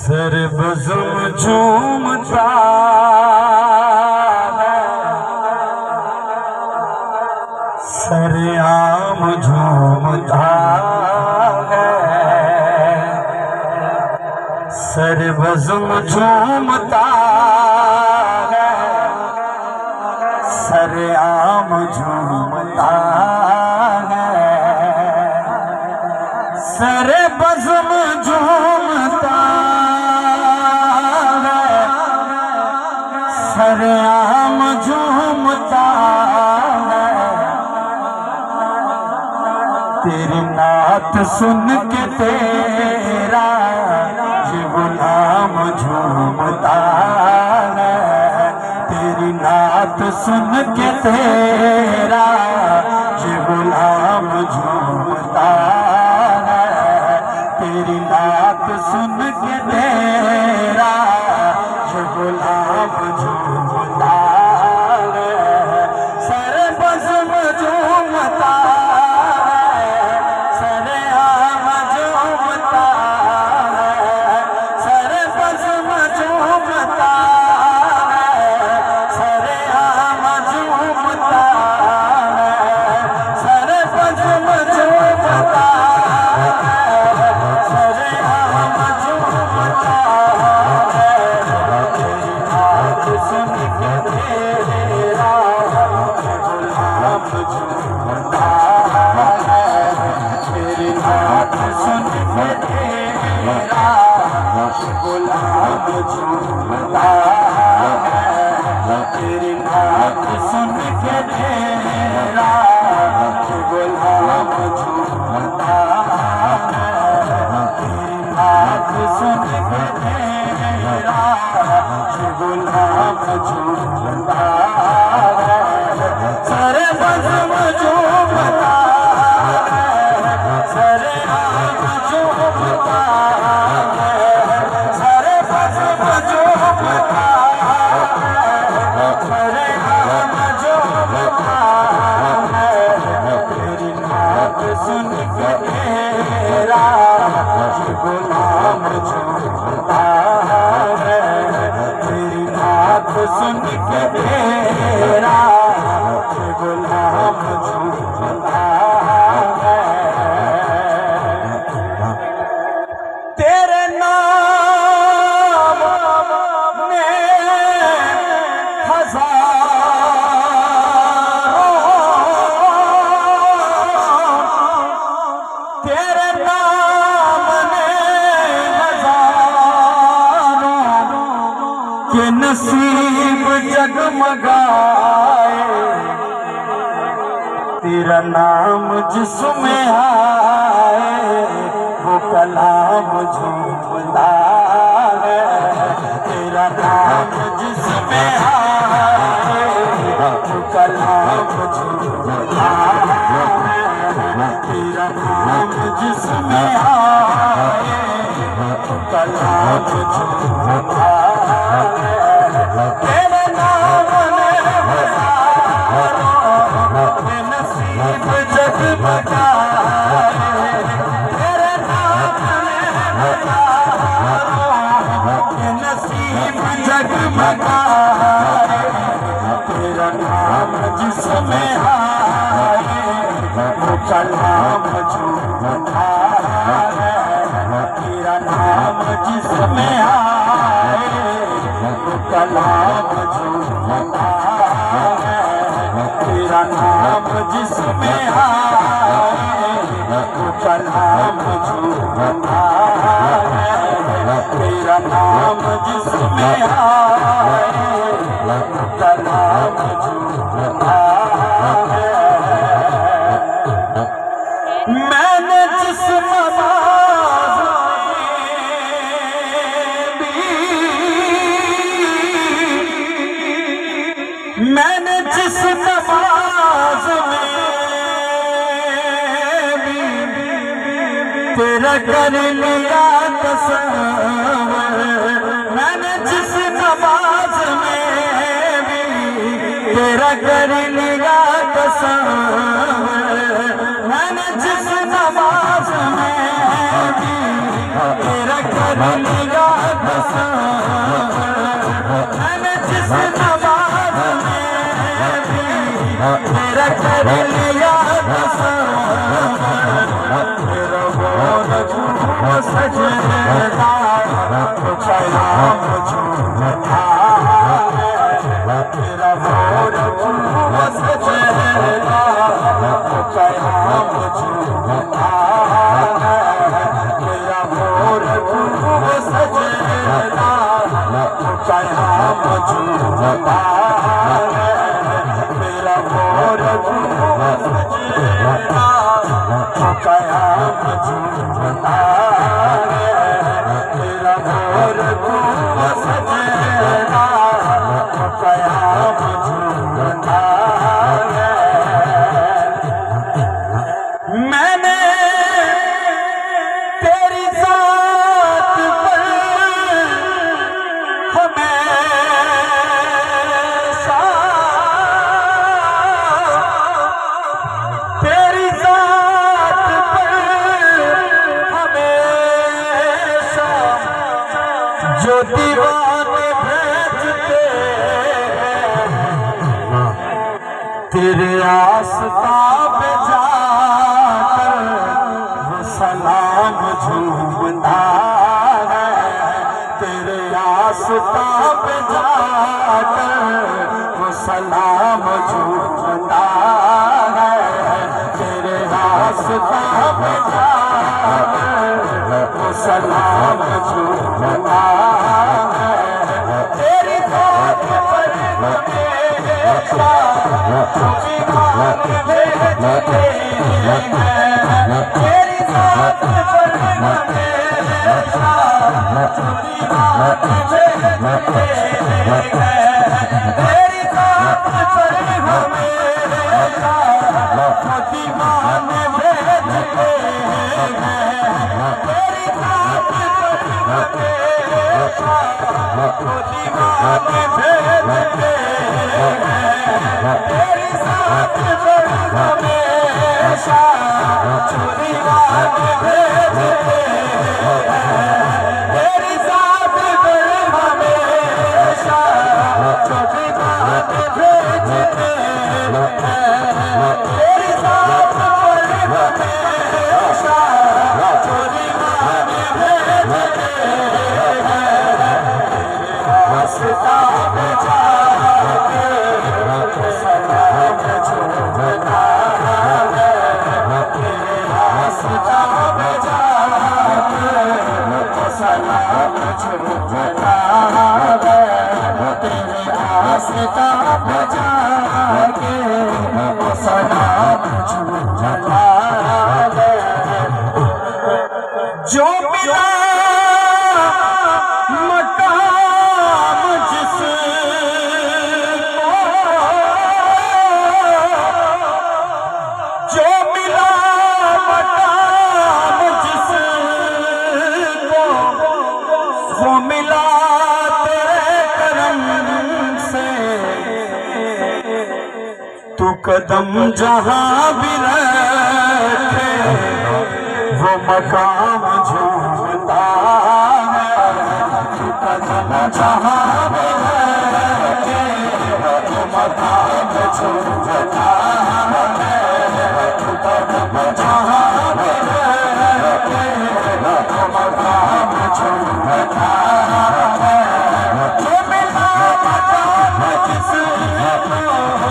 सरबज़म झूमता है, सरेआम झूमता है। सरबज़म झूमता है, सरेआम झूमता है। सरबज़म झूमता है, सरेआम झूमता है। तेरी नात सुन के तेरा ये गुलाम झूमता है। तेरी नात सुन के तेरा ये गुलाम झूमता है। तेरी नात सुन के तेरा ये गुलाम झूमता है। सरबज़म झूमता है, सरेआम झूमता है। सरबज़म झूमता है, सरेआम झूमता है। सरबज़म झूमता है, सरेआम झूमता है। तेरी नात सुन के तेरा गुलाम झूमता है। तेरी नात सुन के तेरा गुलाम झूमता है। तेरी नात सुन के तेरा गुलाम झूमता है। तेरी नात सुन के तेरा गुलाम झूमता है। सरबज़म झूमता है, सरेआम झूमता है। सरबज़म झूमता है, सरेआम झूमता है। तेरी नात सुन के तेरा गुलाम झूमता है। तेरी नात सुन के तेरा गुलाम झूमता है। तेरे नाम में हज़ारों, तेरे नाम ने हज़ारों के नसीब जगमगाए। तेरा नाम जिसमें आए वो कलाम झूमता है। तेरा नाम जिसमें आए वो कलाम झूमता है। तेरा नाम जिसमें आए वो कलाम झूमता है। तेरे नाम ने हज़ारों के नसीब जगमगाए। तेरे नाम ने हज़ारों के नसीब जगमगाए। तेरा नाम जिसमें आए वो कलाम झूमता है। तेरा नाम जिसमें आए वो कलाम झूमता है। तेरा नाम जिसमें आए वो कलाम झूमता है। तेरा नाम जिसमें आए वो कलाम झूमता है। मैंने जिस नमाज़ मैंने जिस नमाज़ में भी तेरा कर लिया तसव्वुर। मैंने जिस नमाज़ में भी तेरा कर लिया तसव्वुर। मैंने जिस नमाज़ में कर लिया तसव्वुर तेरा वो नजूम सजदा कयाम झूठा तेरा वो नजूम सजदा कयाम झूठा तेरा वो नजूम सजदा कयाम झूठा मेरा मोर सजदा कयाम झूठा मेरा मोर सजदा कयाम झूठा मैंने तेरी ज़ात पर हमेशा तेरी ज़ात पर हमेशा जो दीवाने भेजते तेरे आस्था पे जाकर वो सलाम झूमता है तेरे आस्था पे जाकर वो सलाम झूमता है तेरे आस्था पे जाकर वो सलाम झूमता है तेरी बात पर हमेशा दीवान भेजते हैं तेरी बात पर हमेशा दीवान भेजते हैं तेरी बात पर हमेशा दीवान भेजते हैं तेरी बात पर हमेशा दीवान भेजते हैं तेरी साथ पर हमेशा दीवान भेजते हैं तेरी साथ पर हमेशा दीवान भेजते हैं तेरी साथ पर हमेशा दीवान भेजते हैं रास्ता में जाके सलाम झूमता है तेरे रास्ता में जाके सलाम झूमता है तेरे रास्ता में जाके सलाम झूमता है जो मिला मकाम जिसको जो मिला मकाम जिसको वो मिला तेरे करम से तू कदम जहां भी रखे वो मकाम झूमता है तू कदम जहां भी रखे वो मकाम झूमता है तू कदम जहां भी रखे वो मकाम झूमता है जो मिला मकाम जिसको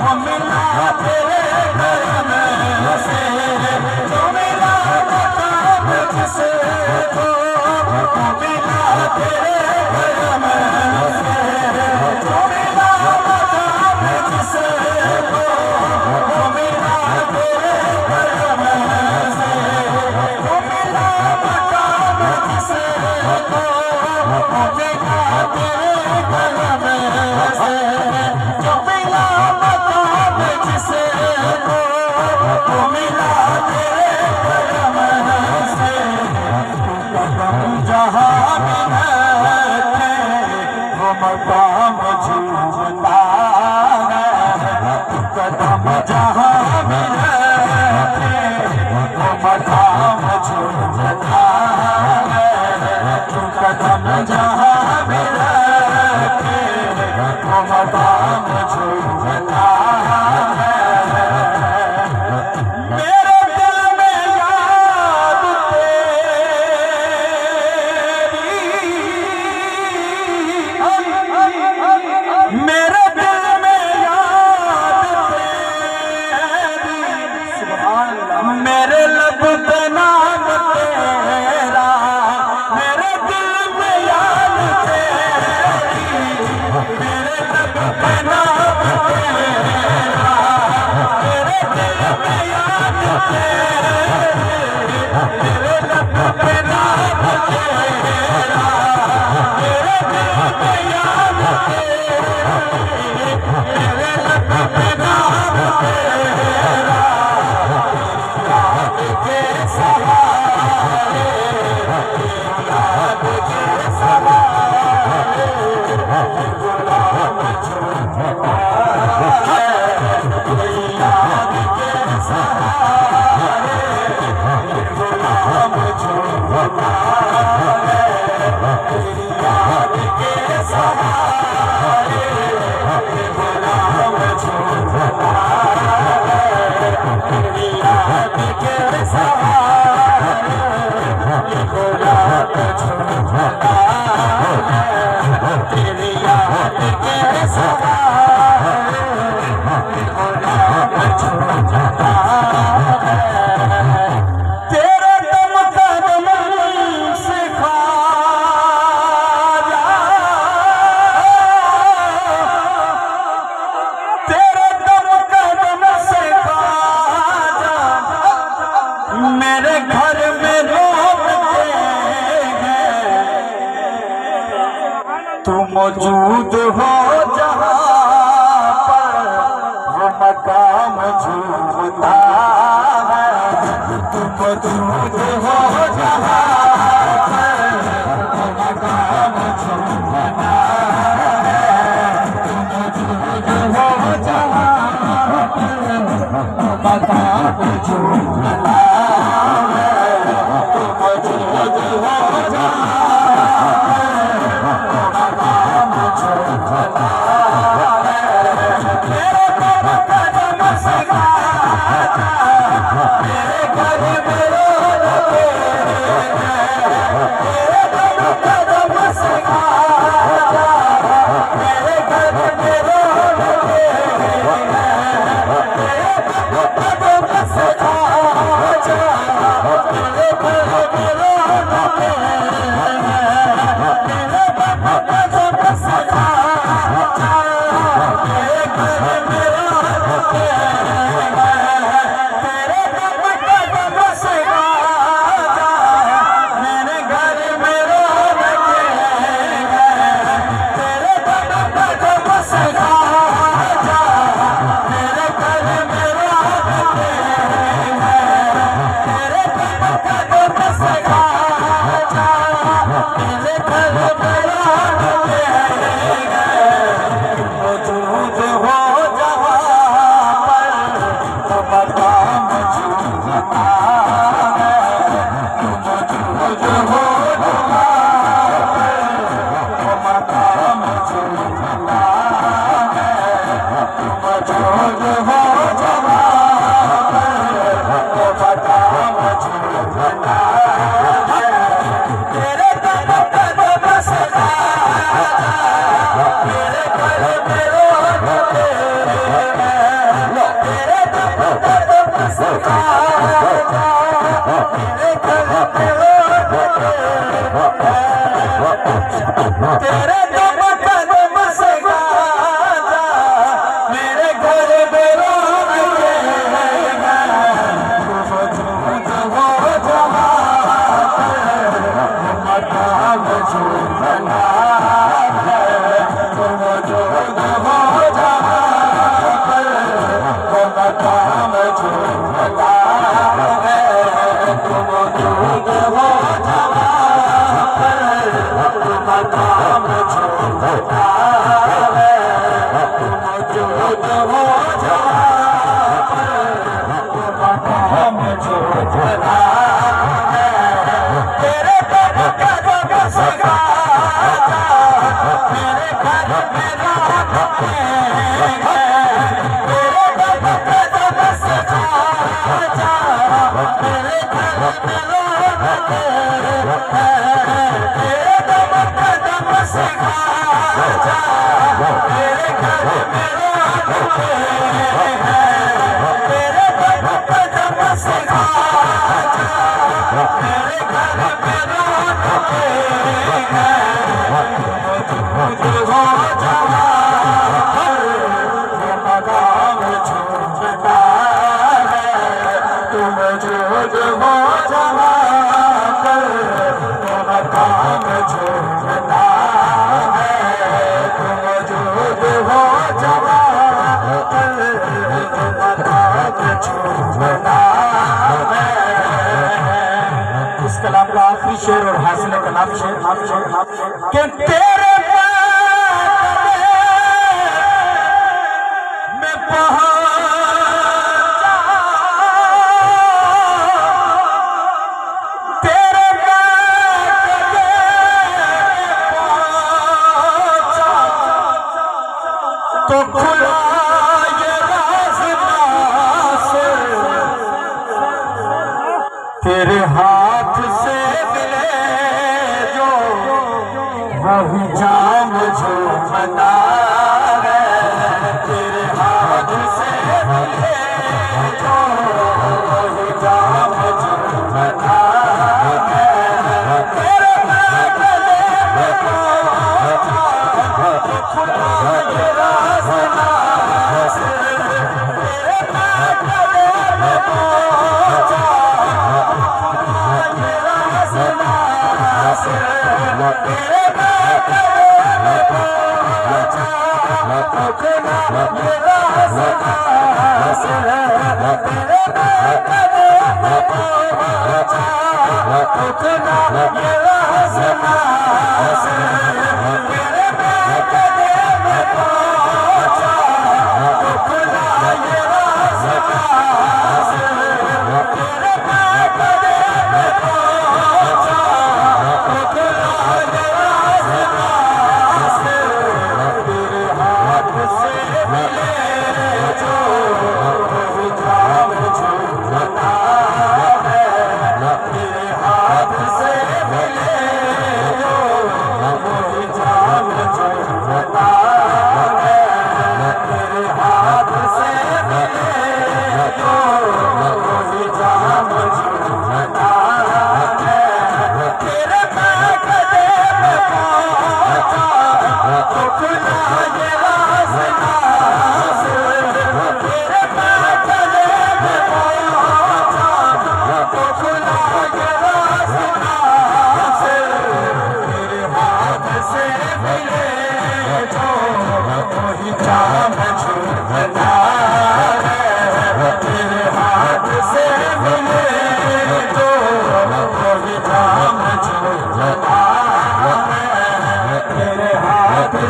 वो मिला तेरे करम से जो मिला मकाम जिसको वो मिला तेरे करम से जो मिला मकाम जिसको वो मिला तेरे करम मौजूद हो जहाँ पर वो मकाम झूमता है। तू मौजूद हो जहाँ पर वो मकाम झूमता है। तू मौजूद हो जहाँ पर वो मकाम झूमता है। तू मौजूद हो जहाँ तेरे दम कदम से गाजा मेरे घर में रौनक है। तू मौजूद हो जहाँ पर मकाम झूमता है। तू मौजूद हो जहाँ पर मकाम झूमता है। तू मौजूद हो जहाँ मकाम झूमता है। तू मौजूद हो जहाँ पर मकाम झूमता है। तेरे कदम से गाजा मेरे घर में रौनक है। तेरे कदम से गाजा मेरे घर में रौनक है। तेरे कदम से गाजा मेरे घर में रौनक है। तेरे कदम से गाजा मेरे घर में रौनक है। मौजूद हो जहाँ पर वो मकाम झूमता है। तू मौजूद हो जहाँ पर वो मकाम झूमता है। तू मौजूद हो जहाँ पर वो मकाम झूमता है। इस कलाम का आखिरी शेर और हासिल कलाम शेर कि तेरे में पहुंचा तेरे पहुंचा तो खुला ये रास्ता से तेरे हाथ से मिले जो वही जाम झूमता है। तेरे हाथ से मिले जो वही जाम झूमता है। तेरे गले में पहुंचा तो खुला ये रास्ता से तेरे गले में पहुंचा ये रास्ता से तेरे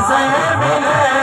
से मिले